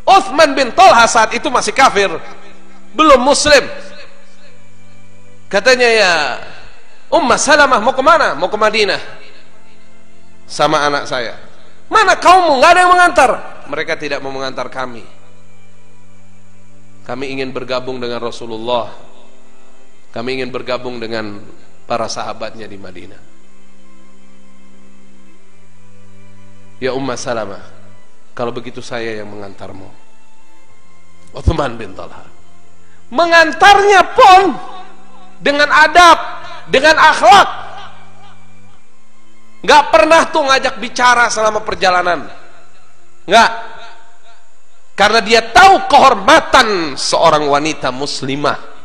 Uthman bin Talha saat itu masih kafir, belum muslim. Katanya, ya Ummah Salamah, mau kemana? Mau ke Madinah sama anak saya. Mana kaummu? Nggak ada yang mengantar. Mereka tidak mau mengantar kami. Kami ingin bergabung dengan Rasulullah. Kami ingin bergabung dengan para sahabatnya di Madinah. Ya Ummah Salamah, kalau begitu saya yang mengantarmu. Uthman bin Talha mengantarnya pun dengan adab, dengan akhlak. Nggak pernah tuh ngajak bicara selama perjalanan, nggak, karena dia tahu kehormatan seorang wanita muslimah.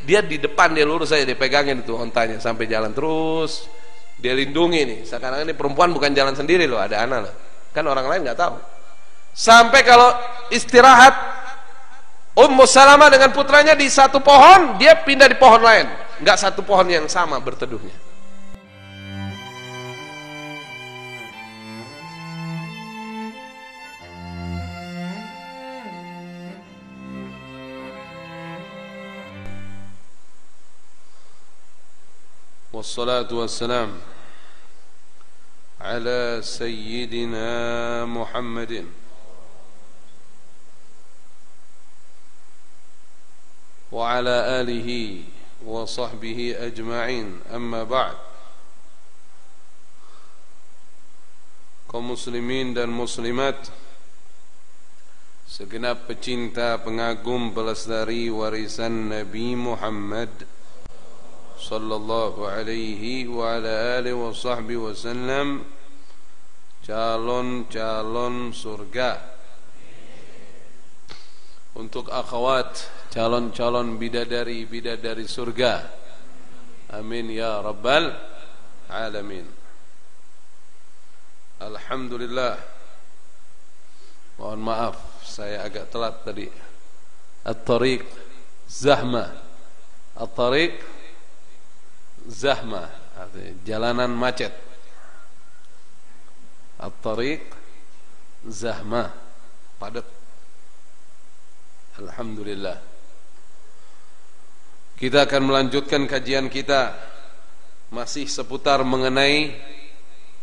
Dia di depan, dia lurus saja, dia pegangin itu ontanya sampai jalan terus, dia lindungi nih. Sekarang ini perempuan bukan jalan sendiri loh, ada anak loh, kan orang lain nggak tahu. Sampai kalau istirahat Ummu Salamah dengan putranya di satu pohon, dia pindah di pohon lain, nggak satu pohon yang sama berteduhnya. Wassalatu wassalam ala sayyidina Muhammadin wa ala alihi wa sahbihi ajma'in, amma ba'd. Kaum muslimin dan muslimat, segenap pecinta, pengagum, pelestari warisan Nabi Muhammad sallallahu alaihi wa ala alihi wa sahbihi wasallam, calon-calon surga. Untuk akhwat, calon-calon bidadari-bidadari surga, amin ya rabbal alamin. Alhamdulillah. Mohon maaf saya agak telat tadi. At-tariq zahmah. At-tariq zahmah, artinya jalanan macet. At-tariq zahmah, padat. Alhamdulillah. Kita akan melanjutkan kajian kita masih seputar mengenai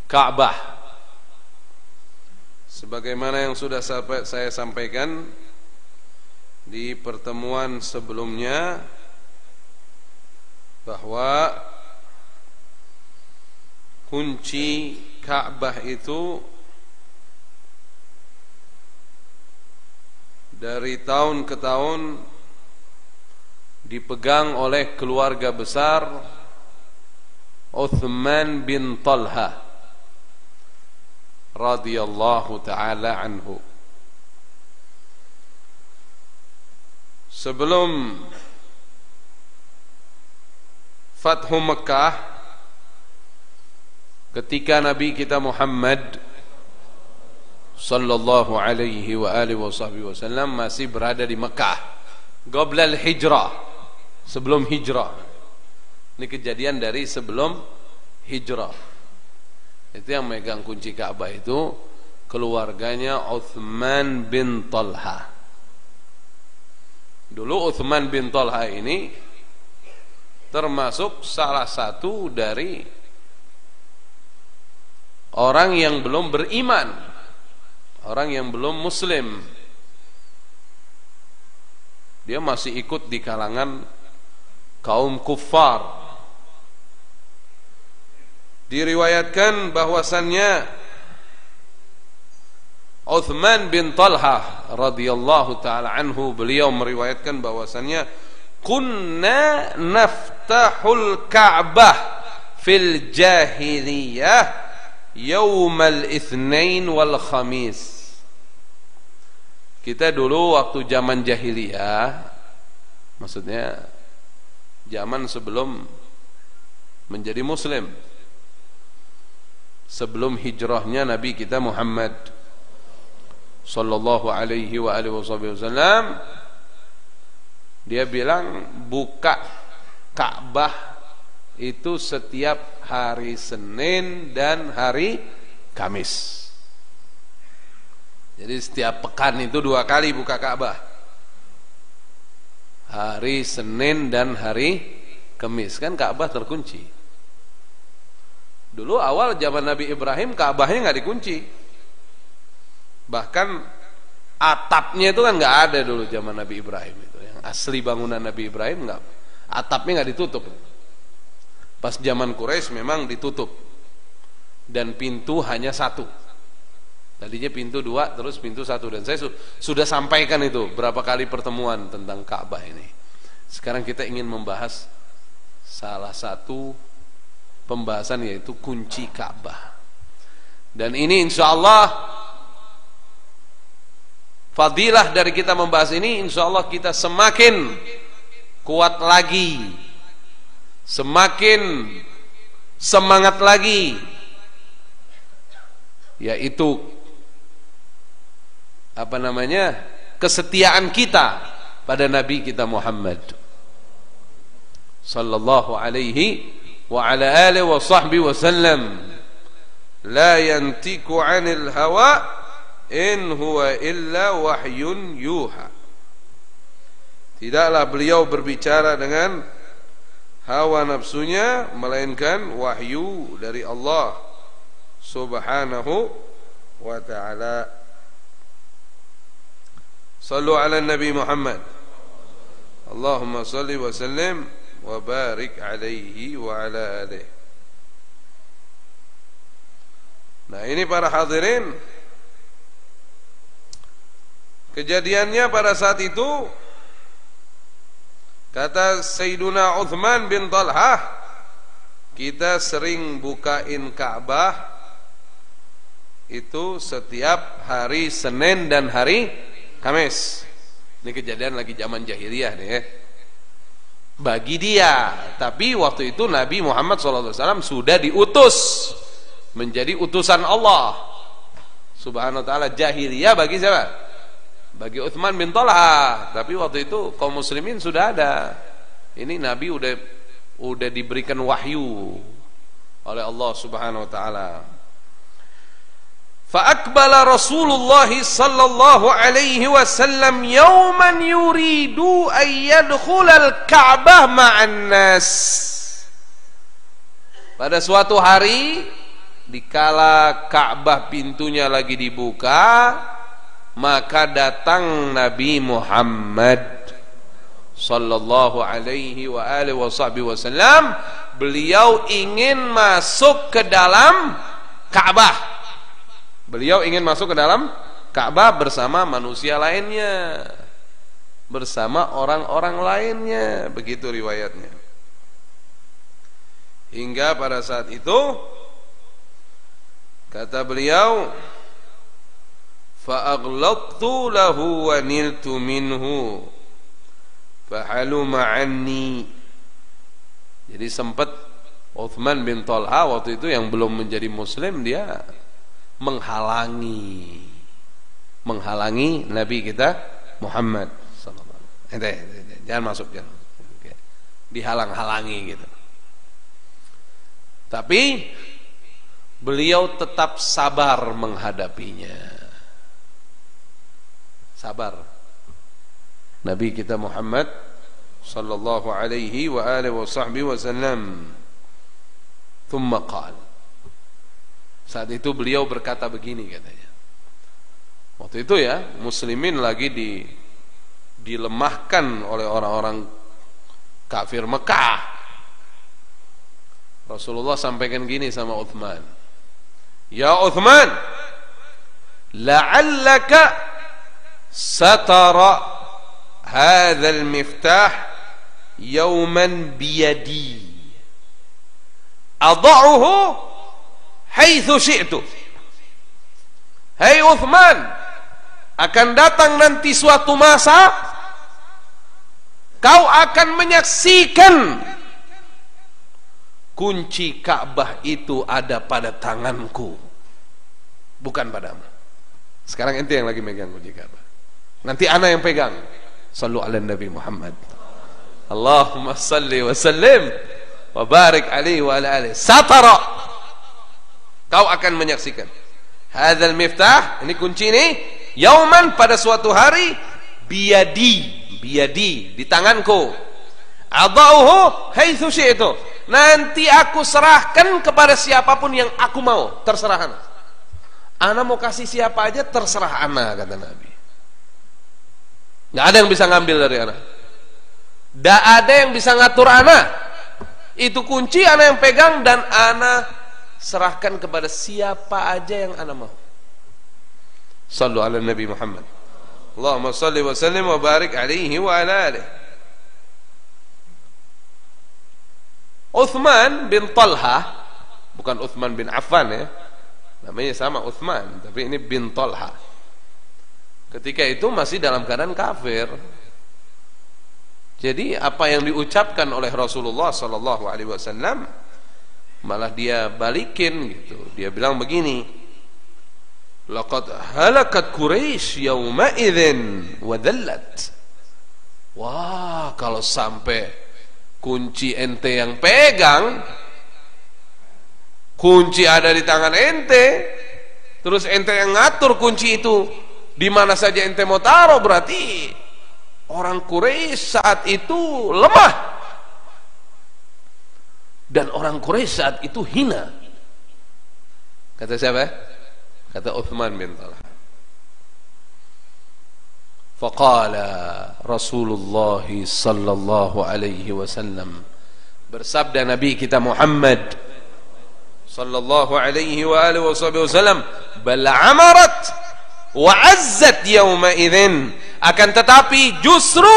Ka'bah. Sebagaimana yang sudah saya sampaikan di pertemuan sebelumnya, bahwa kunci Ka'bah itu dari tahun ke tahun dipegang oleh keluarga besar Uthman bin Talha radhiyallahu ta'ala anhu. Sebelum Fathu Mekah, ketika Nabi kita Muhammad sallallahu alaihi wa alihi wasallam masih berada di Mekah, qoblal hijrah, sebelum hijrah. Ini kejadian dari sebelum hijrah. Itu yang megang kunci Ka'bah itu keluarganya Uthman bin Talha. Dulu Uthman bin Talha ini termasuk salah satu dari orang yang belum beriman, orang yang belum muslim. Dia masih ikut di kalangan kaum kuffar. Diriwayatkan bahwasannya Uthman bin Talha radhiyallahu taala anhu, beliau meriwayatkan bahwasannya kunna naftahul Ka'bah fil jahiliyah yaumal itsnain wal khamis. Kita dulu waktu zaman jahiliyah, maksudnya zaman sebelum menjadi muslim, sebelum hijrahnya Nabi kita Muhammad sallallahu alaihi wa alihi wasallam, dia bilang buka Ka'bah itu setiap hari Senin dan hari Kamis. Jadi setiap pekan itu 2 kali buka Ka'bah. Hari Senin dan hari Kamis, kan Ka'bah terkunci. Dulu awal zaman Nabi Ibrahim Ka'bahnya nggak dikunci. Bahkan atapnya itu kan nggak ada dulu zaman Nabi Ibrahim itu. Yang asli bangunan Nabi Ibrahim nggak, atapnya nggak ditutup. Pas zaman Quraisy memang ditutup. Dan pintu hanya 1. Tadinya pintu 2, terus pintu 1. Dan saya sudah sampaikan itu berapa kali pertemuan tentang Ka'bah ini. Sekarang kita ingin membahas salah satu pembahasan, yaitu kunci Ka'bah. Dan ini insya Allah fadilah dari kita membahas ini, insya Allah kita semakin kuat lagi, semakin semangat lagi, yaitu kesetiaan kita pada Nabi kita Muhammad sallallahu alaihi wa ala alihi wa sahbihi wasallam. La yantiku 'anil hawa in huwa illa wahyun yuha. Tidaklah beliau berbicara dengan hawa nafsunya, melainkan wahyu dari Allah subhanahu wa ta'ala. Sallu ala Nabi Muhammad. Allahumma salli wa sallim wa barik alaihi wa ala alihi. Nah, ini para hadirin, kejadiannya pada saat itu, kata Sayyiduna Uthman bin Talhah, kita sering bukain Ka'bah itu setiap hari Senin dan hari Kamis. Ini kejadian lagi zaman jahiliyah nih ya. Bagi dia, tapi waktu itu Nabi Muhammad SAW sudah diutus menjadi utusan Allah Subhanahu wa ta'ala. Jahiliyah bagi siapa? Bagi Uthman bin Talha. Tapi waktu itu kaum muslimin sudah ada. Ini Nabi udah diberikan wahyu oleh Allah Subhanahu wa ta'ala. Fa'akbala Rasulullah sallallahu alaihi wasallam yawman yuridu an yadkhulal Ka'bah ma'an nas. Pada suatu hari, dikala Ka'bah pintunya lagi dibuka, maka datang Nabi Muhammad sallallahu alaihi wa alihi wasallam. Beliau ingin masuk ke dalam Ka'bah. Beliau ingin masuk ke dalam Ka'bah bersama manusia lainnya, bersama orang-orang lainnya, begitu riwayatnya. Hingga pada saat itu kata beliau, fa'aghlaqtu lahu wa niltu minhu fahaluma anni. Jadi sempat Uthman bin Talha waktu itu yang belum menjadi muslim, dia menghalangi Nabi kita Muhammad sallallahu alaihi wasallam. Jangan masuk, jangan. Dihalang-halangi gitu. Tapi beliau tetap sabar menghadapinya. Sabar. Nabi kita Muhammad sallallahu alaihi wa alihi wasallam. Thumma qala. Saat itu beliau berkata begini katanya. Waktu itu ya, muslimin lagi dilemahkan oleh orang-orang kafir Mekah. Rasulullah sampaikan gini sama Uthman. Ya Uthman, la'allaka satara hadzal miftah yawman biyadi adha'uhu haitsu syi'tu. Hai Uthman, akan datang nanti suatu masa kau akan menyaksikan kunci Ka'bah itu ada pada tanganku, bukan padamu. Sekarang ente yang lagi megang kunci Ka'bah, nanti ana yang pegang. Sallu ala Nabi Muhammad. Allahumma salli wa sallim wa barik alaihi wa ala alihi. Satara, kau akan menyaksikan hadzal miftah, ini kunci ini, yauman, pada suatu hari, biyadi di tanganku, adauhu haitsu syi'tu, nanti aku serahkan kepada siapapun yang aku mau, terserah ana mau kasih siapa aja, terserah ana, kata Nabi. Nggak ada yang bisa ngambil dari ana, nggak ada yang bisa ngatur ana. Itu kunci ana yang pegang, dan ana serahkan kepada siapa aja yang ana mau. Sallu ala Nabi Muhammad. Allahumma salli wa sallim wa barik alaihi wa ala alihi. Uthman bin Talha, bukan Uthman bin Affan ya, namanya sama Uthman, tapi ini bin Talha. Ketika itu masih dalam keadaan kafir. Jadi apa yang diucapkan oleh Rasulullah sallallahu alaihi wasallam malah dia balikin gitu. Dia bilang begini, laqad halakat Quraisy yauma idzin wa dhallat. Wah, kalau sampai kunci ente yang pegang, kunci ada di tangan ente, terus ente yang ngatur kunci itu di mana saja ente mau taruh, berarti orang Quraisy saat itu lemah, dan orang Quraisy saat itu hina. Kata siapa? Kata Uthman bin Talha. Faqala Rasulullah sallallahu alaihi wasallam, bersabda Nabi kita Muhammad sallallahu alaihi wa alihi wasallam, bal amarat wa azzat yauma idzin, akan tetapi justru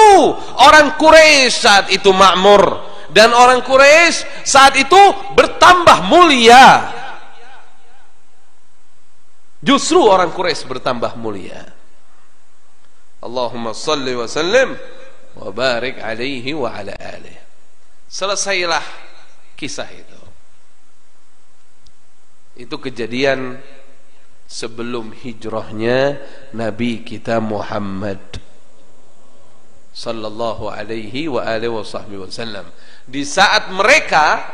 orang Quraisy saat itu makmur, dan orang Quraisy saat itu bertambah mulia. Justru orang Quraisy bertambah mulia. Allahumma salli wa sallim wa barik alaihi wa ala alihi. Selesailah kisah itu. Itu kejadian sebelum hijrahnya Nabi kita Muhammad sallallahu alaihi wa alihi wasallam. Di saat mereka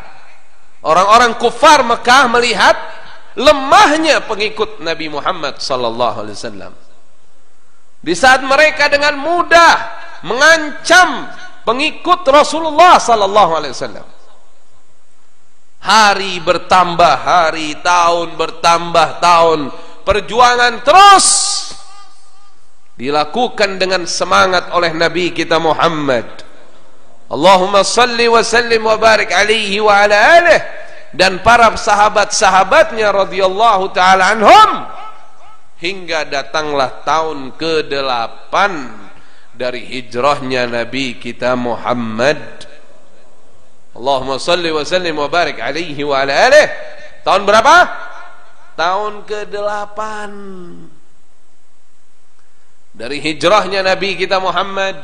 orang-orang kufar Mekah melihat lemahnya pengikut Nabi Muhammad sallallahu alaihi wasallam, di saat mereka dengan mudah mengancam pengikut Rasulullah sallallahu alaihi wasallam, hari bertambah hari, tahun bertambah tahun, perjuangan terus dilakukan dengan semangat oleh Nabi kita Muhammad. Allahumma salli wa sallim wa barik alaihi wa ala alihi, dan para sahabat-sahabatnya radhiyallahu taala anhum, hingga datanglah tahun ke-8 dari hijrahnya Nabi kita Muhammad. Allahumma salli wa sallim wa barik alaihi wa ala alihi. Tahun berapa? Tahun ke-8 dari hijrahnya Nabi kita Muhammad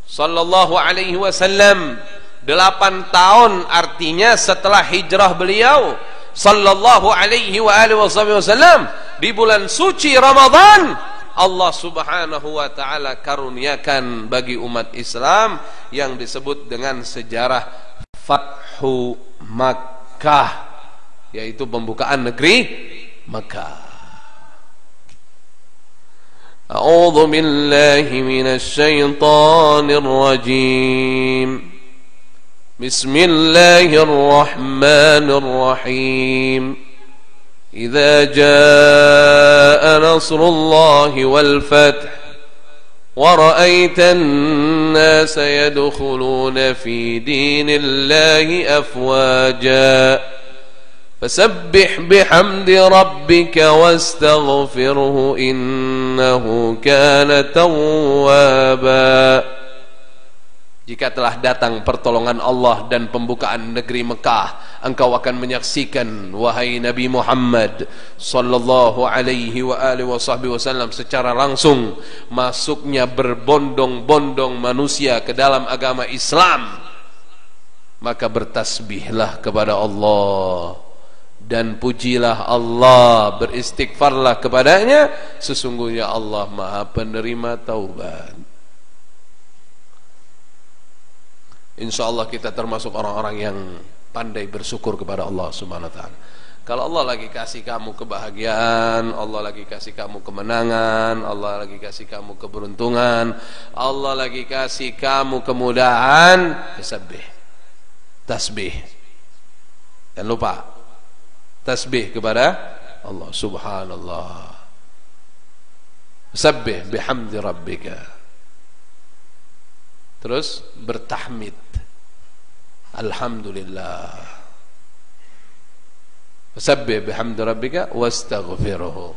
sallallahu alaihi wasallam. 8 tahun artinya setelah hijrah beliau sallallahu alaihi wa alihi wasallam, di bulan suci Ramadan, Allah subhanahu wa ta'ala karuniakan bagi umat Islam yang disebut dengan sejarah Fathu Makkah, yaitu pembukaan negeri Makkah. A'udzu billahi minasy syaithanir rajim. Bismillahirrahmanirrahim. إذا جاء نصر الله والفتح ورأيت الناس يدخلون في دين الله أفواجا فسبح بحمد ربك واستغفره إنه كان توابا. Jika telah datang pertolongan Allah dan pembukaan negeri Mekah, engkau akan menyaksikan, wahai Nabi Muhammad sallallahu alaihi wa alihi wasallam, secara langsung masuknya berbondong-bondong manusia ke dalam agama Islam. Maka bertasbihlah kepada Allah dan pujilah Allah, beristighfarlah kepadanya, sesungguhnya Allah Maha penerima taubat. InsyaAllah kita termasuk orang-orang yang pandai bersyukur kepada Allah Subhanahu wa ta'ala. Kalau Allah lagi kasih kamu kebahagiaan, Allah lagi kasih kamu kemenangan, Allah lagi kasih kamu keberuntungan, Allah lagi kasih kamu kemudahan, tasbih. Tasbih. Jangan lupa tasbih kepada Allah. Subhanallah. Sabbih bihamdi rabbika. Terus bertahmid. Alhamdulillah. Sabbih bihamdi rabbika wastaghfiruhu.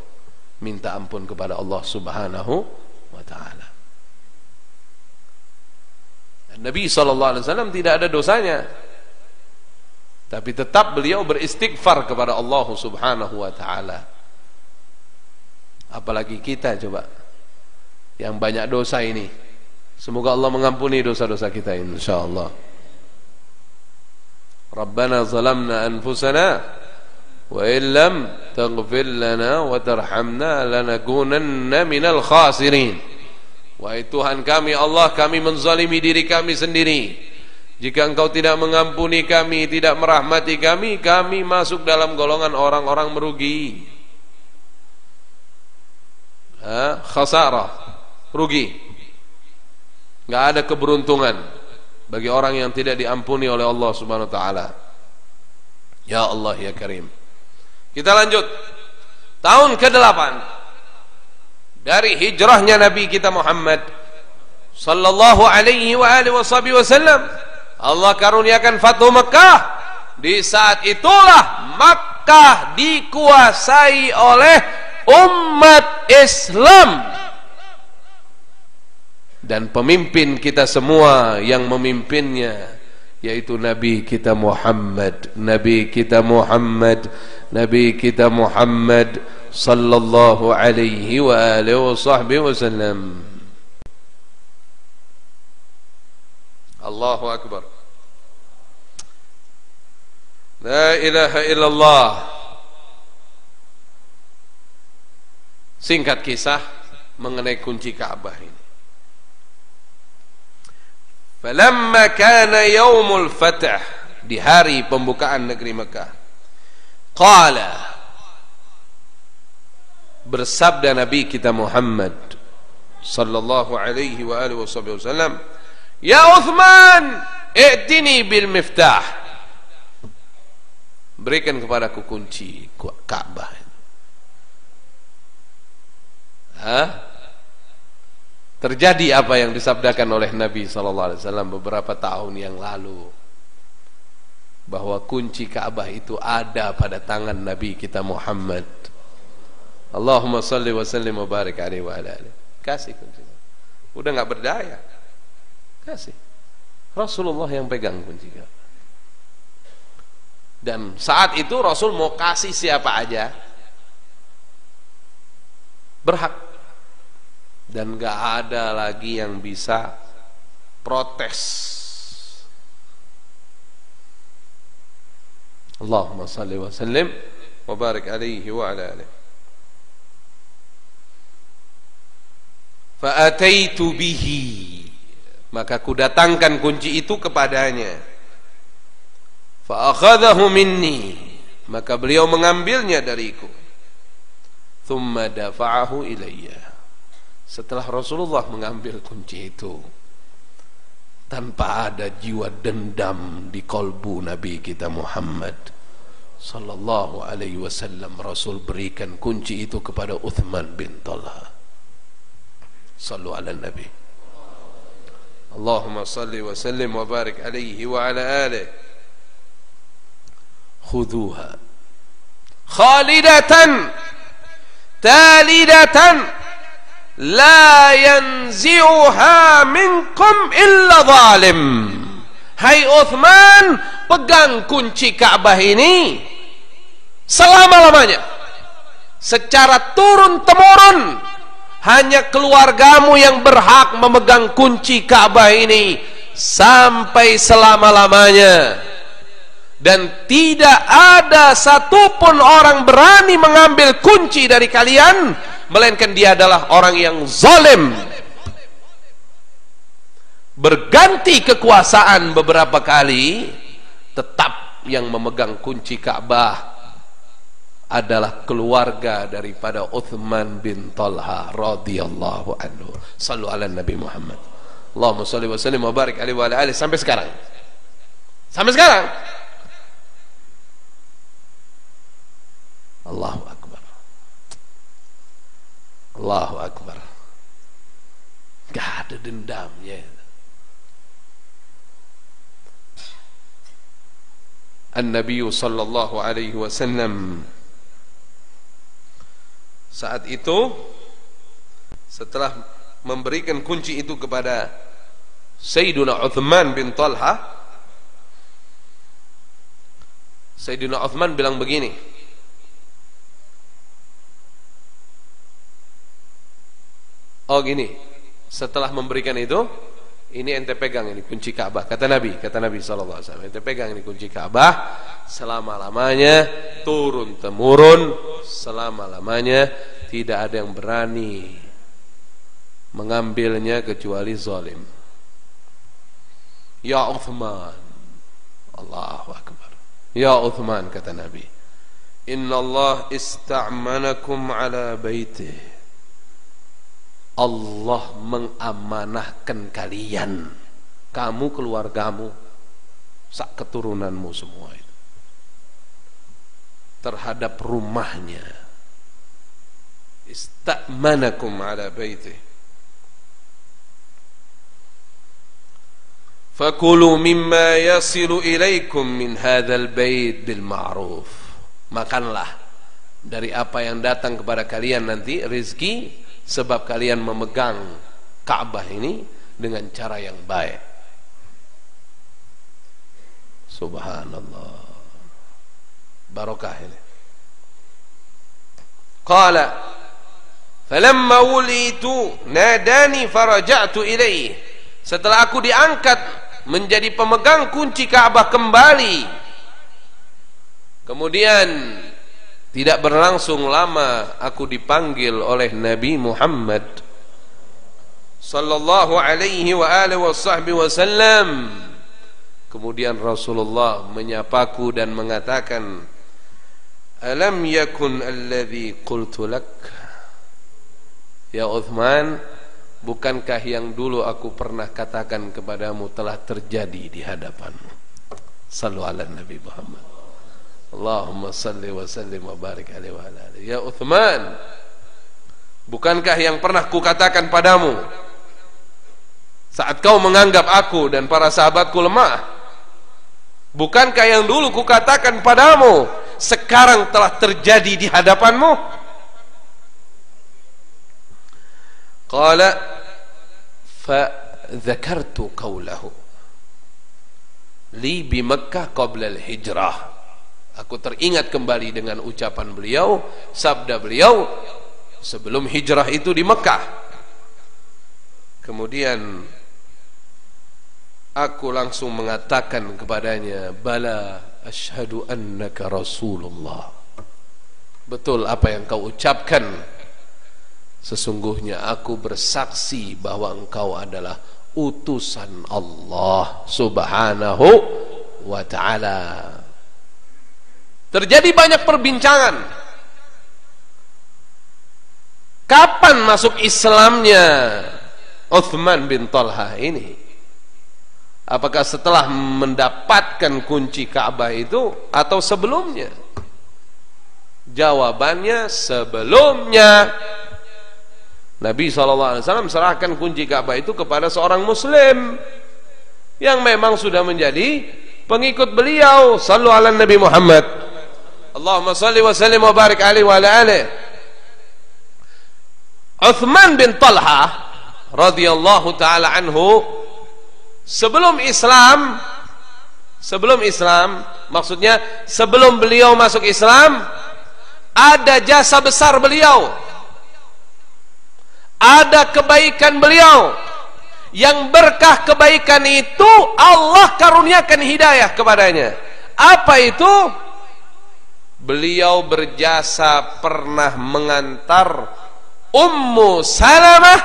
Minta ampun kepada Allah Subhanahu wa taala. Nabi SAW tidak ada dosanya, tapi tetap beliau beristighfar kepada Allah Subhanahu wa taala. Apalagi kita coba yang banyak dosa ini. Semoga Allah mengampuni dosa-dosa kita insyaallah. Rabbana zalamna anfusana wa illam taghfir lana wa tarhamna lanakunanna minal khasirin. Wahai Tuhan kami Allah, kami menzalimi diri kami sendiri. Jika Engkau tidak mengampuni kami, tidak merahmati kami, kami masuk dalam golongan orang-orang merugi. Khasarah, rugi. Enggak ada keberuntungan bagi orang yang tidak diampuni oleh Allah Subhanahu wa taala. Ya Allah ya Karim. Kita lanjut. Tahun ke-8 dari hijrahnya Nabi kita Muhammad sallallahu alaihi wa alihi wasallam, Allah karuniakan Fathu Makkah. Di saat itulah Makkah dikuasai oleh umat Islam, dan pemimpin kita semua yang memimpinnya yaitu Nabi kita Muhammad, Nabi kita Muhammad, Nabi kita Muhammad sallallahu alaihi wa alihi wasallam. Allahu akbar. La ilaha illallah. Singkat kisah mengenai kunci Ka'bah ini. Falamma kana yaumul fath, di hari pembukaan negeri Mekah, qala, bersabda Nabi kita Muhammad sallallahu alaihi wa alihi wasallam, ya Uthman, i'tini bil miftah, berikan kepadaku kunci Ka'bah. Terjadi apa yang disabdakan oleh Nabi SAW beberapa tahun yang lalu, bahwa kunci Ka'bah itu ada pada tangan Nabi kita Muhammad. Allahumma salli wa sallim wa barik alaihi wa ala alihi. Kasih kunci. Udah gak berdaya, kasih. Rasulullah yang pegang kunci Ka'bah. Dan saat itu Rasul mau kasih siapa aja berhak, dan gak ada lagi yang bisa protes. Allahumma salli wa sallim wa barik alaihi wa ala alihi. Fa ataitu bihi, maka ku datangkan kunci itu kepadanya. Fa akhadhahu minni, maka beliau mengambilnya dariku. Thumma dafa'ahu ilayya, setelah Rasulullah mengambil kunci itu, tanpa ada jiwa dendam di kalbu Nabi kita Muhammad sallallahu alaihi wasallam, Rasul berikan kunci itu kepada Uthman bin Talha. Sallu ala Nabi. Allahumma salli wa sallim wa barik alaihi wa ala alihi. Khudhuha khalidatan talidatan la yanzi'uha minkum illa zalim. Hai Uthman, pegang kunci Ka'bah ini selama-lamanya, secara turun-temurun. Hanya keluargamu yang berhak memegang kunci Ka'bah ini sampai selama-lamanya, dan tidak ada satupun orang berani mengambil kunci dari kalian melainkan dia adalah orang yang zalim. Berganti kekuasaan beberapa kali, tetap yang memegang kunci Ka'bah adalah keluarga daripada Uthman bin Talha radhiyallahu anhu. Sallu ala Nabi Muhammad. Allahumma shalli wa sallim wa barik alaihi wa ala alihi sampai sekarang. Sampai sekarang. Allahu akbar. Allahu akbar. Gak ada dendamnya. An-Nabi sallallahu alaihi wasallam saat itu setelah memberikan kunci itu kepada Sayyidina Uthman bin Talha, Sayyidina Uthman bilang begini, oh gini, setelah memberikan itu, ini ente pegang ini kunci Ka'bah, kata Nabi sallallahu alaihi wasallam, ente pegang ini kunci Ka'bah selama-lamanya, turun temurun selama-lamanya, tidak ada yang berani mengambilnya kecuali zalim. Ya Uthman, Allahu akbar. Ya Uthman, kata Nabi, Inna Allah ista'manakum ala baitih. Allah mengamanahkan kalian, kamu, keluargamu, sak keturunanmu semua itu, terhadap rumahnya. Ista'manakum ala baitih. Fakulu mimma yasilu ilaikum min hadzal bait bil ma'ruf. Makanlah dari apa yang datang kepada kalian nanti, rezeki, sebab kalian memegang Ka'bah ini dengan cara yang baik. Subhanallah, barokah ini. Qala falamma wulitu nadani faraja'tu ilaihi. Setelah aku diangkat menjadi pemegang kunci Ka'bah kembali, kemudian tidak berlangsung lama aku dipanggil oleh Nabi Muhammad sallallahu alaihi wa alihi wasallam. Kemudian Rasulullah menyapaku dan mengatakan, alam yakun alladhi qultu lak. Ya Uthman, bukankah yang dulu aku pernah katakan kepadamu telah terjadi di hadapanmu? Sallu ala Nabi Muhammad. Allahumma salli wa sallim wa barik alaihi wa ala alihi. Ya Uthman, bukankah yang pernah kukatakan padamu saat kau menganggap aku dan para sahabatku lemah? Bukankah yang dulu kukatakan padamu sekarang telah terjadi di hadapanmu? Qala fa dzakartu qawlahu li bi Makkah qabla al-hijrah. Aku teringat kembali dengan ucapan beliau, sabda beliau sebelum hijrah itu di Mekah. Kemudian aku langsung mengatakan kepadanya, bala asyhadu annaka Rasulullah. Betul apa yang kau ucapkan. Sesungguhnya aku bersaksi bahwa engkau adalah utusan Allah Subhanahu wa ta'ala. Terjadi banyak perbincangan. Kapan masuk Islamnya Uthman bin Talha ini? Apakah setelah mendapatkan kunci Ka'bah itu atau sebelumnya? Jawabannya sebelumnya. Nabi SAW serahkan kunci Ka'bah itu kepada seorang muslim yang memang sudah menjadi pengikut beliau. Sallu ala Nabi Muhammad. Allahumma salli wa sallim wa barik alaihi wa ala alihi. Uthman bin Talha radhiyallahu taala anhu sebelum Islam, maksudnya sebelum beliau masuk Islam, ada jasa besar beliau, ada kebaikan beliau, yang berkah kebaikan itu Allah karuniakan hidayah kepadanya. Apa itu? Beliau berjasa pernah mengantar Ummu Salamah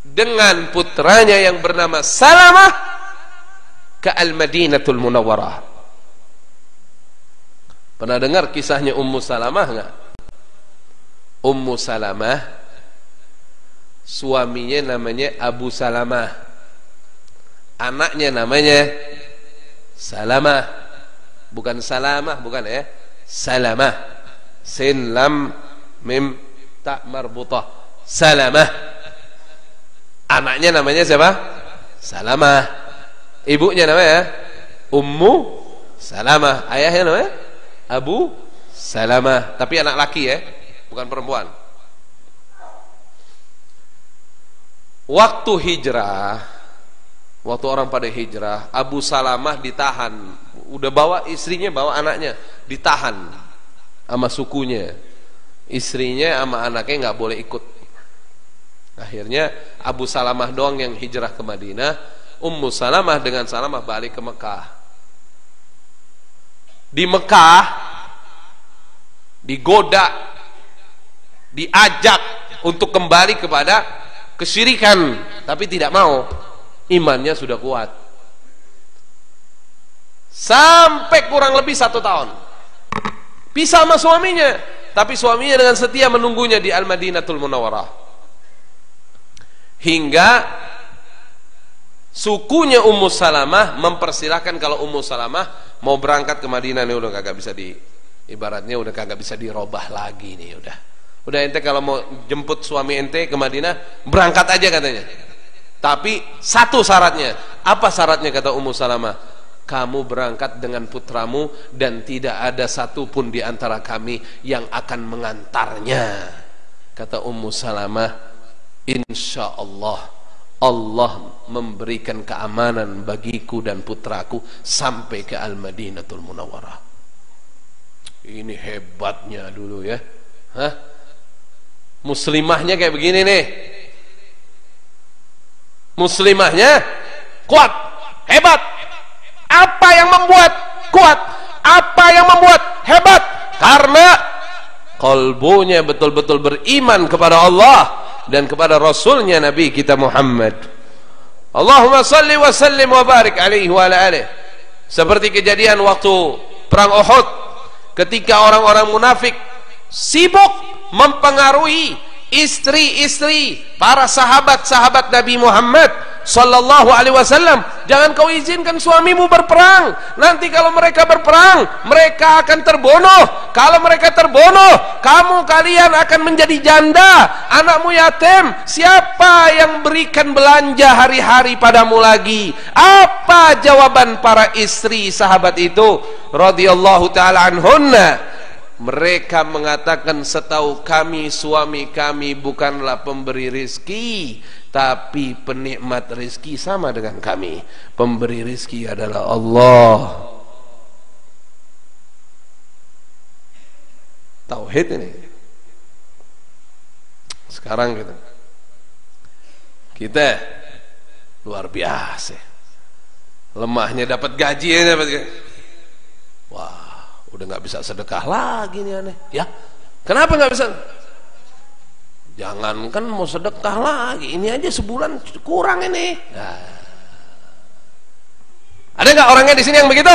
dengan putranya yang bernama Salamah ke Al-Madinatul Munawwarah. Pernah dengar kisahnya Ummu Salamah nggak? Ummu Salamah, suaminya namanya Abu Salamah, anaknya namanya Salamah, bukan Salamah, bukan ya, Salamah, sin lam mim ta marbutah, Salamah. Anaknya namanya siapa? Salamah. Ibunya namanya Ummu Salamah, ayahnya namanya Abu Salamah, tapi anak laki ya, bukan perempuan. Waktu hijrah, waktu orang pada hijrah, Abu Salamah ditahan, udah bawa istrinya, bawa anaknya, ditahan sama sukunya. Istrinya sama anaknya nggak boleh ikut. Akhirnya Abu Salamah doang yang hijrah ke Madinah. Ummu Salamah dengan Salamah balik ke Mekah. Di Mekah digoda, diajak untuk kembali kepada kesyirikan, tapi tidak mau. Imannya sudah kuat. Sampai kurang lebih 1 tahun pisah sama suaminya, tapi suaminya dengan setia menunggunya di Al-Madinatul Munawwarah. Hingga sukunya Ummu Salamah mempersilahkan kalau Ummu Salamah mau berangkat ke Madinah nih, udah kagak bisa ibaratnya udah kagak bisa dirobah lagi nih, udah ente kalau mau jemput suami ente ke Madinah berangkat aja katanya. Tapi satu syaratnya. Apa syaratnya kata Ummu Salamah? Kamu berangkat dengan putramu dan tidak ada satupun di antara kami yang akan mengantarnya. Kata Ummu Salamah, insya Allah Allah memberikan keamanan bagiku dan putraku sampai ke Al-Madinatul Munawwarah. Ini hebatnya dulu ya. Hah? Muslimahnya kayak begini nih. Muslimahnya kuat, hebat. Apa yang membuat kuat? Apa yang membuat hebat? Karena kalbunya betul-betul beriman kepada Allah dan kepada Rasulnya Nabi kita Muhammad. Allahumma salli wa sallim wa barik alaihi wa ala alihi. Seperti kejadian waktu perang Uhud, ketika orang-orang munafik sibuk mempengaruhi istri-istri para sahabat-sahabat Nabi Muhammad sallallahu alaihi wasallam. Jangan kau izinkan suamimu berperang. Nanti kalau mereka berperang, mereka akan terbunuh. Kalau mereka terbunuh, kalian akan menjadi janda, anakmu yatim. Siapa yang berikan belanja hari-hari padamu lagi? Apa jawaban para istri sahabat itu radhiyallahu taala anhunna? Mereka mengatakan, setahu kami suami kami bukanlah pemberi rizki, tapi penikmat rizki sama dengan kami. Pemberi rizki adalah Allah. Tauhid ini. Sekarang kita luar biasa. Lemahnya dapat gaji ya, wah, udah nggak bisa sedekah lagi nih aneh ya. Kenapa nggak bisa? Jangankan mau sedekah lagi, ini aja sebulan kurang ini. Nah. Ada nggak orangnya di sini yang begitu?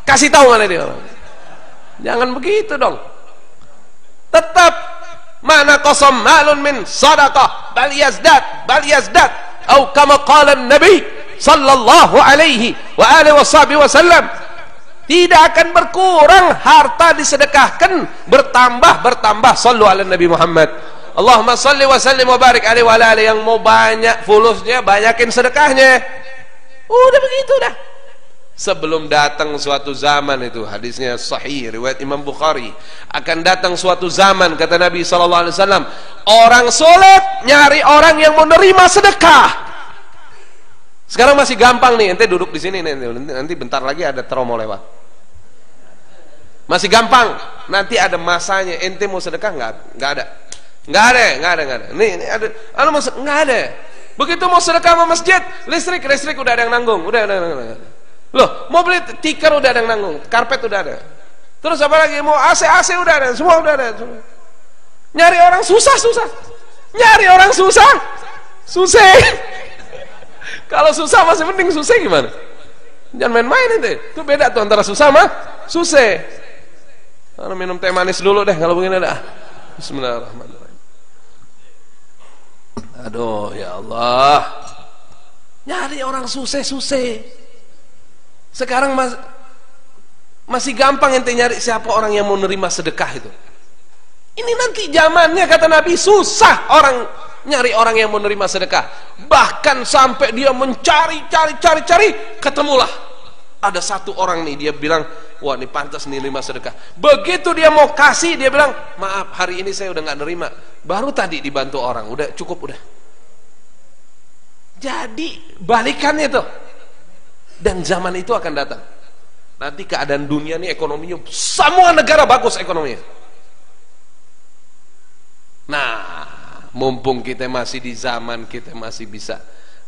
Kasih tahu mana dia orang. Jangan begitu dong. Tetap mana qasam malun min sadaqah bal yazdad atau kama qala an-nabi sallallahu alaihi wa alihi wasallam. Tidak akan berkurang harta disedekahkan, bertambah. Sallu ala Nabi Muhammad. Allahumma salli wa sallim wa barik alaihi wa ala alihi. Yang mau banyak fulusnya, banyakin sedekahnya. Udah begitu dah. Sebelum datang suatu zaman, itu hadisnya sahih riwayat Imam Bukhari, akan datang suatu zaman kata Nabi sallallahu alaihi wasallam, orang sulit nyari orang yang menerima sedekah. Sekarang masih gampang nih, ente duduk di sini nih, nanti bentar lagi ada tromo lewat. Masih gampang. Nanti ada masanya, ente mau sedekah nggak ada. Nih ada, nggak ada. Begitu mau sedekah sama masjid, listrik udah ada yang nanggung, udah. Loh, mau beli tikar udah ada yang nanggung, karpet udah ada. Terus apa lagi? Mau AC udah ada, semua udah ada. Nyari orang susah. Nyari orang susah. Kalau susah masih mending, susah gimana? Jangan main-main itu. Itu beda tuh antara susah sama susah. Minum teh manis dulu deh kalau begini dah. Bismillahirrahmanirrahim. Aduh ya Allah, nyari orang susah. Sekarang masih gampang ente nyari siapa orang yang mau nerima sedekah itu. Ini nanti zamannya kata Nabi susah orang nyari orang yang mau nerima sedekah. Bahkan sampai dia mencari, ketemulah ada satu orang nih, dia bilang, wah ini pantas nih nerima sedekah. Begitu dia mau kasih, dia bilang, maaf hari ini saya udah nggak nerima. Baru tadi dibantu orang, udah cukup udah. Jadi balikannya tuh. Dan zaman itu akan datang. Nanti keadaan dunia nih ekonominya, semua negara bagus ekonominya. Nah, mumpung kita masih di zaman kita masih bisa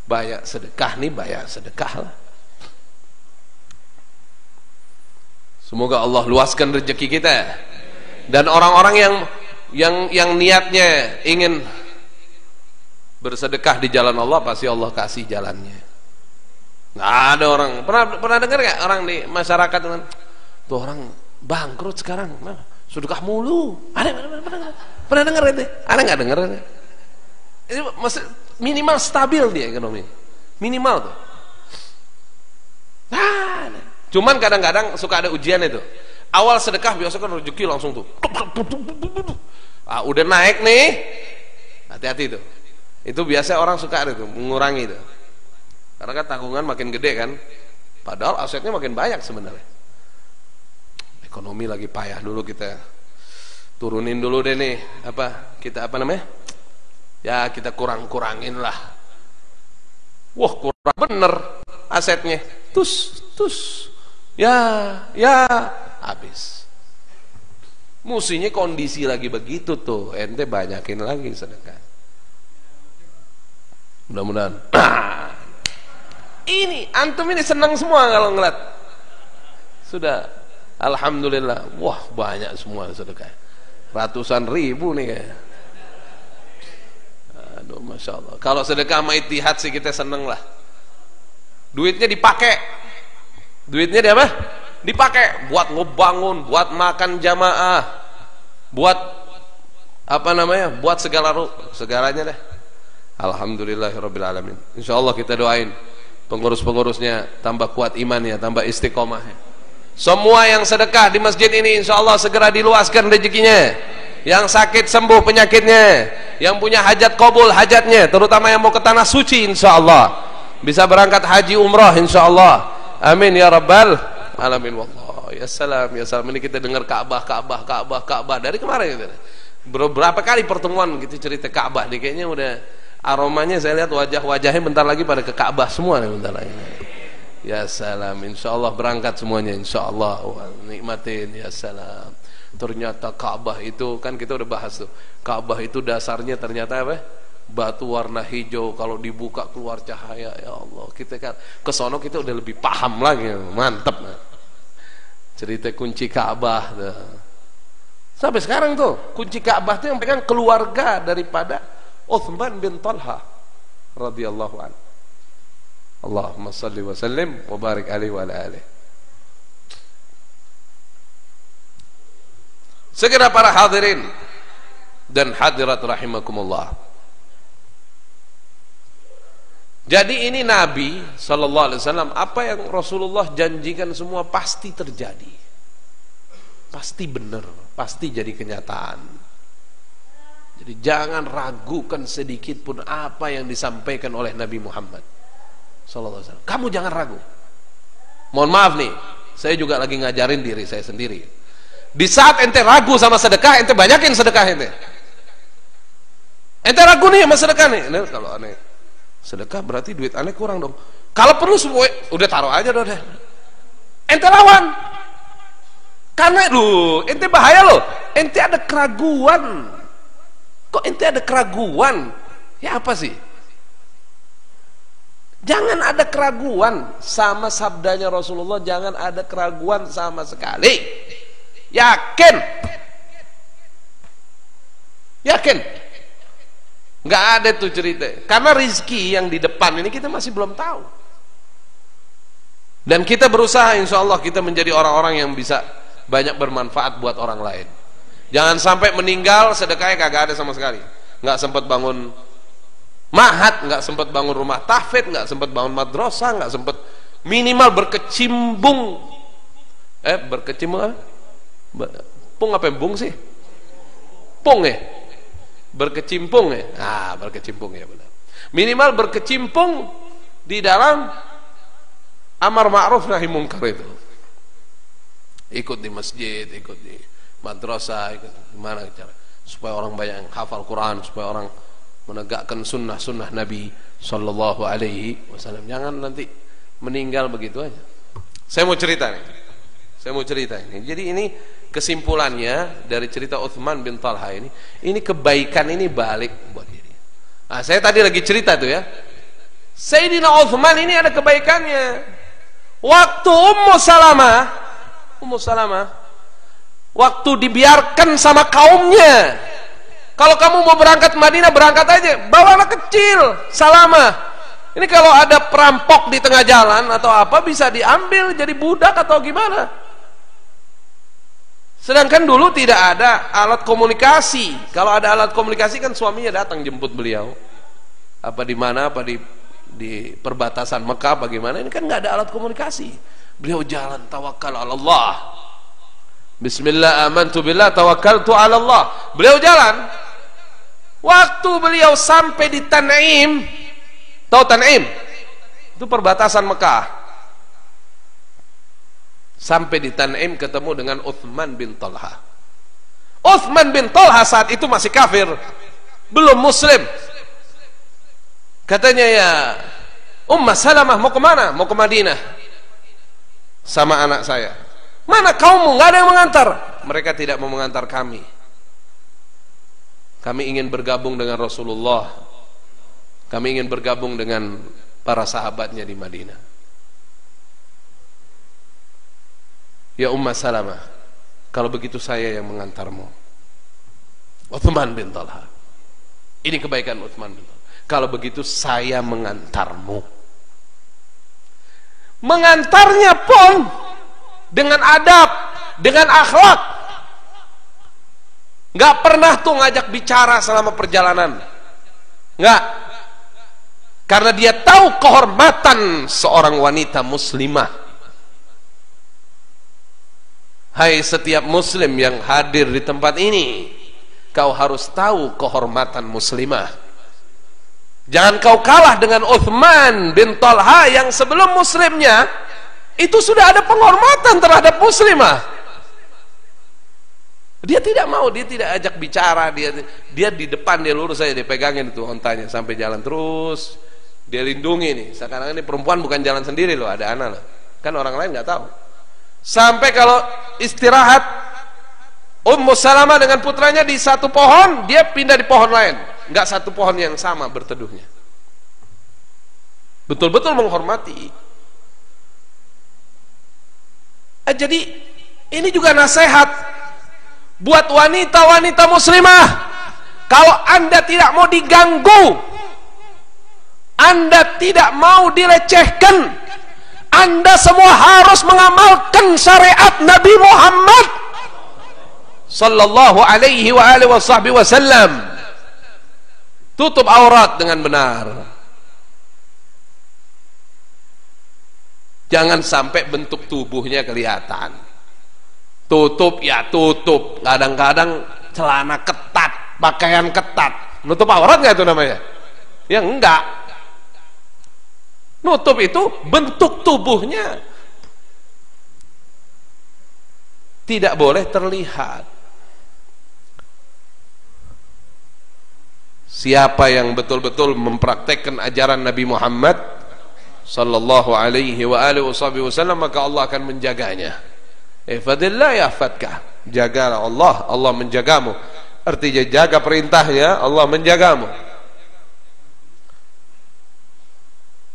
bayar sedekah nih, bayar sedekah lah. Semoga Allah luaskan rezeki kita. Dan orang-orang yang niatnya ingin bersedekah di jalan Allah, pasti Allah kasih jalannya. Nggak ada orang pernah dengar nggak orang di masyarakat dengan tuh orang bangkrut sekarang, sedekah mulu. Pernah dengar itu? Ada nggak dengar? Ini minimal stabil dia ekonomi, minimal tuh. Nah, cuman kadang-kadang suka ada ujian itu. Awal sedekah biasa kan rezeki langsung tuh. Udah naik nih, hati-hati tuh. Itu biasa orang suka itu mengurangi itu. Karena kan tanggungan makin gede kan, padahal asetnya makin banyak sebenarnya. Ekonomi lagi payah, dulu kita turunin dulu deh nih, kita ya kita kurangin lah. Wah kurang bener asetnya, tus ya habis. Musinya kondisi lagi begitu tuh, ente banyakin lagi sedekah. Mudah-mudahan ini antum ini senang semua kalau ngeliat sudah, alhamdulillah, wah banyak semua sedekah, ratusan ribu nih kayak. Aduh masya Allah, kalau sedekah sama Ittihad sih kita seneng lah, duitnya dipakai dipakai buat ngebangun, buat makan jamaah, buat buat segalanya deh. Alhamdulillahirabbil alamin. Insyaallah kita doain pengurus-pengurusnya tambah kuat imannya, tambah istiqomahnya. Semua yang sedekah di masjid ini insyaallah segera diluaskan rezekinya. Yang sakit sembuh penyakitnya, yang punya hajat kabul hajatnya, terutama yang mau ke tanah suci insyaallah bisa berangkat haji umrah insyaallah. Amin ya rabbal alamin. Wallah ya salam ya salam. Ini kita dengar Ka'bah dari kemarin gitu. Berapa kali pertemuan gitu cerita Ka'bah nih, kayaknya udah aromanya saya lihat wajah-wajahnya bentar lagi pada ke Ka'bah semua nih bentar lagi. Ya salam, insyaallah berangkat semuanya insyaallah. Nikmatin ya salam. Ternyata Ka'bah itu kan kita udah bahas tuh. Ka'bah itu dasarnya ternyata batu warna hijau, kalau dibuka keluar cahaya. Ya Allah, kita kan ke sono kita udah lebih paham lagi. Mantap. Cerita kunci Ka'bah tuh. Sampai sekarang tuh kunci Ka'bah tuh yang pegang keluarga daripada Uthman bin Talha radhiyallahu anhu. Allahumma salli wa sallim wa barik alaihi wa ala alihi. Segera para hadirin dan hadirat rahimakumullah. Jadi ini Nabi sallallahu alaihi wasallam, apa yang Rasulullah janjikan semua pasti terjadi. Pasti benar, pasti jadi kenyataan. Jadi jangan ragukan sedikit pun apa yang disampaikan oleh Nabi Muhammad sallallahu alaihi wasallam. Kamu jangan ragu. Mohon maaf nih, saya juga lagi ngajarin diri saya sendiri. Di saat ente ragu sama sedekah, ente banyakin sedekah ente. Ente ragu nih sama sedekah nih. Nah, kalau aneh sedekah berarti duit aneh kurang dong. Kalau perlu semua udah taruh aja dong deh. Ente lawan. Karena ente bahaya loh. Ente ada keraguan. Kok ente ada keraguan? Ya apa sih? Jangan ada keraguan sama sabdanya Rasulullah, jangan ada keraguan sama sekali. Yakin. Nggak ada tuh cerita. Karena rizki yang di depan ini kita masih belum tahu. Dan kita berusaha insya Allah kita menjadi orang-orang yang bisa banyak bermanfaat buat orang lain. Jangan sampai meninggal sedekahnya kagak ada sama sekali, nggak sempat bangun mahat, nggak sempat bangun rumah tahfidz, nggak sempat bangun madrasah, nggak sempat minimal berkecimpung berkecimpung pung apa bung sih pung ya berkecimpung ya berkecimpung ya benar, minimal berkecimpung di dalam amar ma'ruf nahi munkar itu, ikut di masjid, ikut di madrasah, ikut gimana cara supaya orang banyak yang hafal Quran, supaya orang menegakkan sunnah Nabi Sallallahu Alaihi Wasallam. Jangan nanti meninggal begitu aja. Saya mau cerita ini. Jadi ini kesimpulannya dari cerita Uthman bin Talha ini kebaikan ini balik buat diri. Nah, saya tadi lagi cerita tuh ya, Sayyidina Uthman ini ada kebaikannya. Waktu Ummu Salamah waktu dibiarkan sama kaumnya, kalau kamu mau berangkat ke Madinah berangkat aja, bawa anak kecil Salamah. Ini kalau ada perampok di tengah jalan atau apa bisa diambil jadi budak atau gimana. Sedangkan dulu tidak ada alat komunikasi. Kalau ada alat komunikasi kan suaminya datang jemput beliau. Apa di mana, apa di perbatasan Mekah bagaimana. Ini kan nggak ada alat komunikasi. Beliau jalan tawakal ala Allah. Bismillah amantu billah tawakkaltu ala Allah. Beliau jalan. Waktu beliau sampai di Tan'im, tahu Tan'im? Itu perbatasan Mekah. Sampai di Tan'im ketemu dengan Uthman bin Talha. Uthman bin Talha saat itu masih kafir, belum muslim. Katanya, ya Ummu Salamah, mau kemana? Mau ke Madinah sama anak saya. Mana kaummu? Nggak ada yang mengantar. Mereka tidak mau mengantar kami. Kami ingin bergabung dengan Rasulullah. Kami ingin bergabung dengan para sahabatnya di Madinah. Ya Ummu Salamah, kalau begitu saya yang mengantarmu. Uthman bin Talha. Ini kebaikan Uthman bin Talha. Kalau begitu saya mengantarmu. Mengantarnya pun dengan adab, dengan akhlak. Nggak pernah tuh ngajak bicara selama perjalanan. Nggak. Karena dia tahu kehormatan seorang wanita muslimah. Hai setiap muslim yang hadir di tempat ini, kau harus tahu kehormatan muslimah. Jangan kau kalah dengan Uthman bin Talha yang sebelum muslimnya itu sudah ada penghormatan terhadap muslimah. Dia tidak mau, dia tidak ajak bicara, dia di depan, dia lurus saja, dia pegangin itu ontanya sampai jalan terus, dia lindungi nih. Sekarang ini perempuan bukan jalan sendiri loh, ada anak loh. Kan orang lain nggak tahu. Sampai kalau istirahat Ummu Salamah dengan putranya di satu pohon, dia pindah di pohon lain, nggak satu pohon yang sama berteduhnya. Betul-betul menghormati. Jadi ini juga nasihat buat wanita-wanita muslimah. Kalau Anda tidak mau diganggu, Anda tidak mau dilecehkan, Anda semua harus mengamalkan syariat Nabi Muhammad sallallahu alaihi wa alihi wasallam. Tutup aurat dengan benar. Jangan sampai bentuk tubuhnya kelihatan. Tutup ya tutup. Kadang-kadang celana ketat, pakaian ketat. Nutup aurat nggak itu namanya? Ya enggak. Nutup itu bentuk tubuhnya tidak boleh terlihat. Siapa yang betul-betul mempraktekkan ajaran Nabi Muhammad sallallahu alaihi wa alihi wasallam, maka Allah akan menjaganya. Ihfadillah yahfadka. Jagalah Allah, Allah menjagamu. Artinya jaga perintahnya, Allah menjagamu.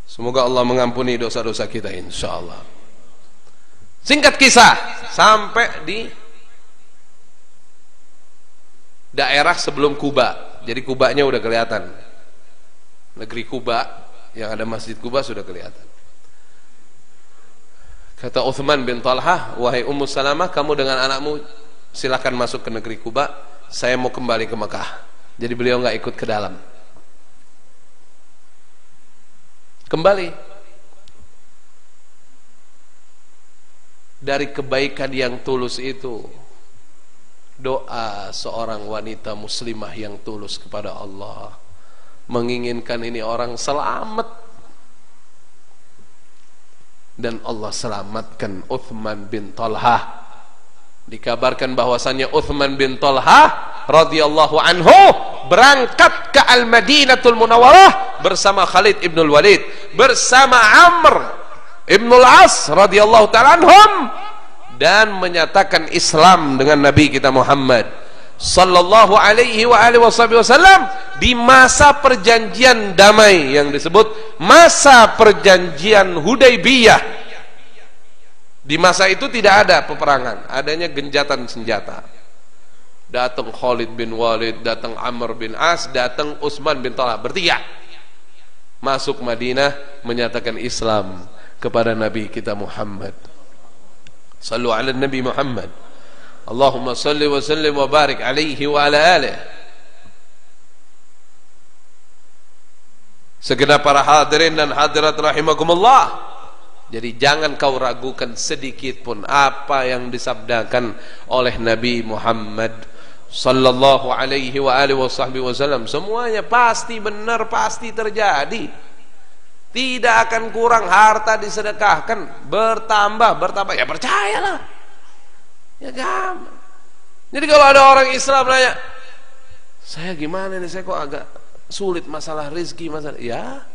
Semoga Allah mengampuni dosa-dosa kita insyaallah. Singkat kisah, sampai di daerah sebelum Kuba. Jadi Kubanya udah kelihatan. Negeri Kuba yang ada Masjid Kuba sudah kelihatan. Kata Uthman bin Talhah, wahai Ummu Salamah, kamu dengan anakmu silakan masuk ke negeri Kuba, saya mau kembali ke Mekah. Jadi beliau nggak ikut ke dalam. Kembali dari kebaikan yang tulus itu, doa seorang wanita muslimah yang tulus kepada Allah, menginginkan ini orang selamat, dan Allah selamatkan Uthman bin Talhah. Dikabarkan bahwasannya Uthman bin Talhah radhiyallahu anhu berangkat ke Al-Madinatul Munawwarah bersama Khalid ibn Walid, bersama Amr ibn al-As radhiyallahu ta'ala anhum, dan menyatakan Islam dengan Nabi kita Muhammad sallallahu alaihi wa alihi wasallam di masa perjanjian damai yang disebut masa perjanjian Hudaybiyah. Di masa itu tidak ada peperangan, adanya genjatan senjata. Datang Khalid bin Walid, datang Amr bin As, datang Utsman bin Talha, bertiga masuk Madinah menyatakan Islam kepada Nabi kita Muhammad. Sallu ala Nabi Muhammad. Allahumma salli wa sallim wa barik alaihi wa ala alihi. Segenap para hadirin dan hadirat rahimakumullah, jadi jangan kau ragukan sedikit pun apa yang disabdakan oleh Nabi Muhammad sallallahu alaihi wa alihi wasallam. Semuanya pasti benar, pasti terjadi. Tidak akan kurang harta disedekahkan, bertambah, ya percayalah. Ya gampang. Jadi kalau ada orang Islam nanya, saya gimana nih, saya kok agak sulit masalah rezeki, masalah, ya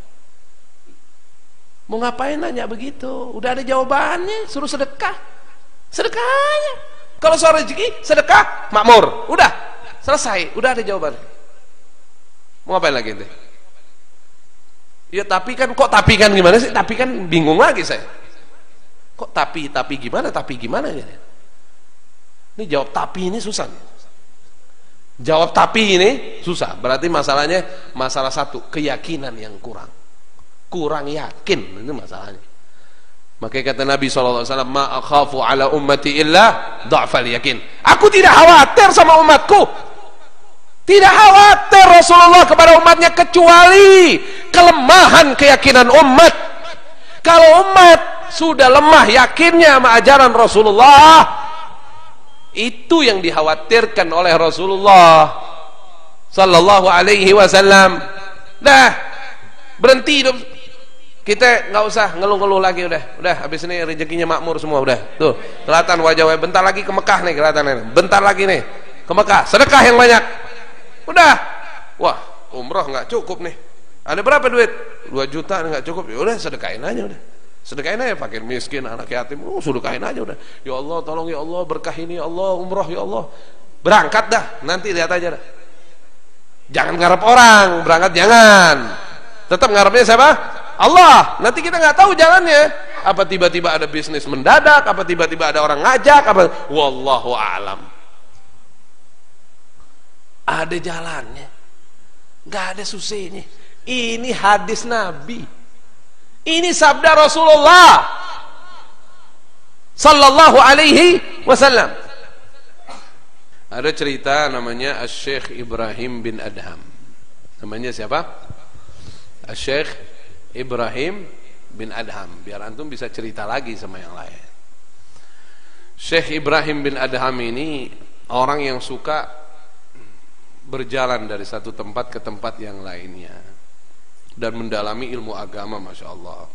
mau ngapain nanya begitu? Udah ada jawabannya, suruh sedekah, sedekahnya. Kalau soal rezeki, sedekah, makmur, udah selesai, udah ada jawabannya. Mau ngapain lagi ente? Ya tapi kan, kok tapi kan gimana sih? Tapi kan bingung lagi saya. Kok tapi gimana ya? Ini jawab tapi ini susah. Jawab tapi ini susah. Berarti masalahnya masalah satu, keyakinan yang kurang yakin, itu masalahnya. Makanya kata Nabi SAW, ma akhafu ala ummati illa dha'fal yakin. Aku tidak khawatir sama umatku, tidak khawatir Rasulullah kepada umatnya, kecuali kelemahan keyakinan umat. Kalau umat sudah lemah yakinnya sama ajaran Rasulullah, itu yang dikhawatirkan oleh Rasulullah sallallahu alaihi wasallam. Dah berhenti hidup kita, nggak usah ngeluh-ngeluh lagi, udah habis ini rezekinya makmur semua, udah tuh kelihatan wajah-wajah. Bentar lagi ke Mekah nih, kelihatan nih, bentar lagi nih ke Mekah, sedekah yang banyak. Udah, wah umroh nggak cukup nih, ada berapa duit? 2 juta nggak cukup, ya udah sedekahin aja, udah sedekahin aja, fakir miskin, anak yatim, sedekahin aja udah. Ya Allah tolong, ya Allah berkah ini, ya Allah umroh, ya Allah. Berangkat dah, nanti lihat aja dah. Jangan ngarep orang berangkat, jangan. Tetap ngarepnya siapa? Allah. Nanti kita nggak tahu jalannya. Apa tiba-tiba ada bisnis mendadak, apa tiba-tiba ada orang ngajak, apa, wallahu a'lam. Ada jalannya, nggak ada susahnya. Ini hadis Nabi. Ini sabda Rasulullah sallallahu alaihi wasallam. Ada cerita namanya Asy-Syaikh Ibrahim bin Adham. Namanya siapa? Asy-Syaikh Ibrahim bin Adham. Biar antum bisa cerita lagi sama yang lain. Syekh Ibrahim bin Adham ini orang yang suka berjalan dari satu tempat ke tempat yang lainnya dan mendalami ilmu agama, Masya Allah.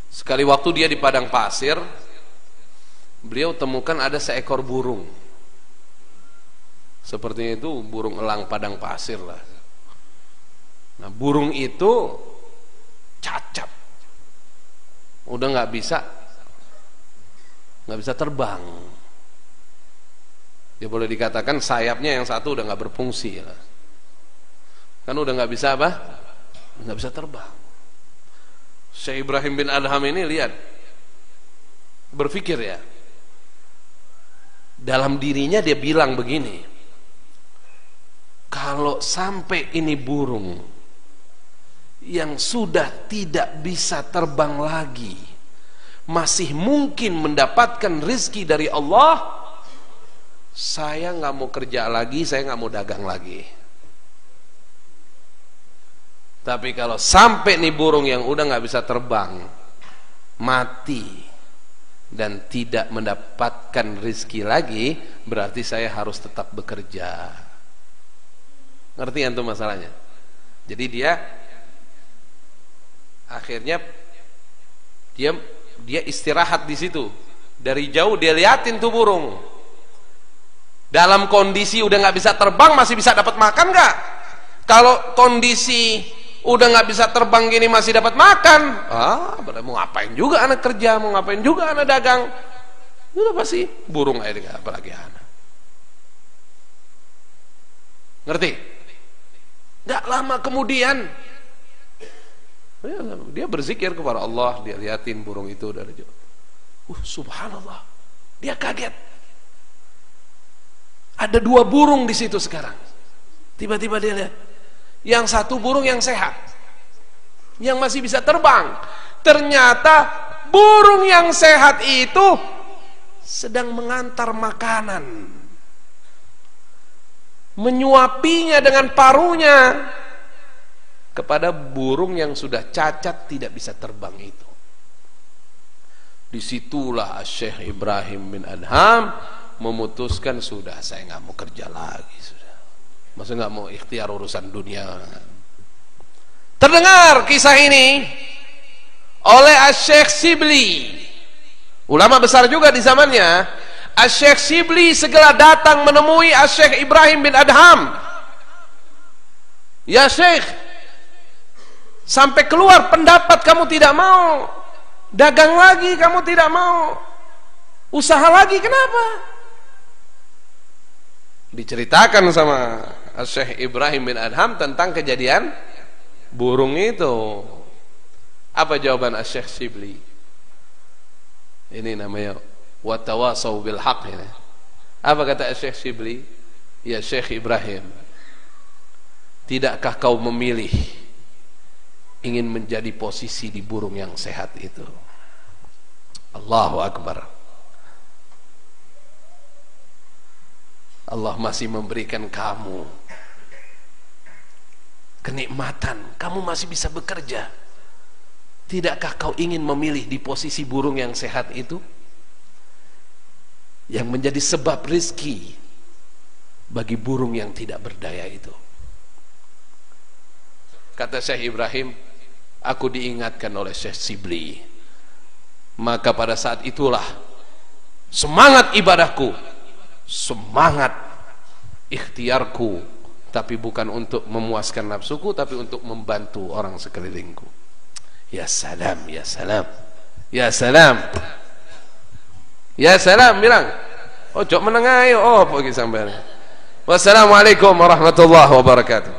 Sekali waktu dia di padang pasir, beliau temukan ada seekor burung. Sepertinya itu burung elang padang pasir lah. Nah burung itu cacat, udah nggak bisa terbang. Ya boleh dikatakan sayapnya yang satu udah nggak berfungsi lah. Kan udah nggak bisa apa? Nggak bisa terbang. Syekh Ibrahim bin Adham ini lihat, berpikir ya, dalam dirinya dia bilang begini, kalau sampai ini burung yang sudah tidak bisa terbang lagi masih mungkin mendapatkan rizki dari Allah, saya nggak mau kerja lagi, saya nggak mau dagang lagi. Tapi kalau sampai nih burung yang udah nggak bisa terbang mati dan tidak mendapatkan rizki lagi, berarti saya harus tetap bekerja. Ngerti antum masalahnya? Jadi dia akhirnya dia istirahat di situ. Dari jauh dia liatin tuh burung. Dalam kondisi udah nggak bisa terbang, masih bisa dapat makan nggak? Kalau kondisi udah nggak bisa terbang gini masih dapat makan, mau ngapain juga anak kerja, mau ngapain juga anak dagang? Udah pasti burung aja, apalagi anak. Ngerti? Nggak lama kemudian dia berzikir kepada Allah, dia liatin burung itu dari jauh. Subhanallah, dia kaget. Ada 2 burung di situ sekarang. Tiba-tiba dia lihat, yang satu burung yang sehat, yang masih bisa terbang. Ternyata burung yang sehat itu sedang mengantar makanan, menyuapinya dengan paruhnya kepada burung yang sudah cacat tidak bisa terbang itu. Disitulah Syekh Ibrahim bin Adham memutuskan, sudah saya nggak mau kerja lagi, sudah. Maksudnya nggak mau ikhtiar urusan dunia. Terdengar kisah ini oleh Syekh Shibli, ulama besar juga di zamannya. Syekh Shibli segera datang menemui Syekh Ibrahim bin Adham. Ya Syekh, sampai keluar pendapat kamu tidak mau dagang lagi, kamu tidak mau usaha lagi, kenapa? Diceritakan sama Syekh Ibrahim bin Adham tentang kejadian burung itu. Apa jawaban Syekh Shibli? Ini namanya watawasau bil haq ini. Apa kata Syekh Shibli? Ya Syekh Ibrahim, tidakkah kau memilih ingin menjadi posisi di burung yang sehat itu? Allahu Akbar. Allah masih memberikan kamu kenikmatan, kamu masih bisa bekerja. Tidakkah kau ingin memilih di posisi burung yang sehat itu, yang menjadi sebab rizki bagi burung yang tidak berdaya itu? Kata Syekh Ibrahim, aku diingatkan oleh Syekh Shibli. Maka pada saat itulah semangat ibadahku, semangat ikhtiarku, tapi bukan untuk memuaskan nafsuku, tapi untuk membantu orang sekelilingku. Ya salam, ya salam, ya salam, ya salam, bilang ojo menengayo, pergi sampai. Wassalamualaikum warahmatullahi wabarakatuh.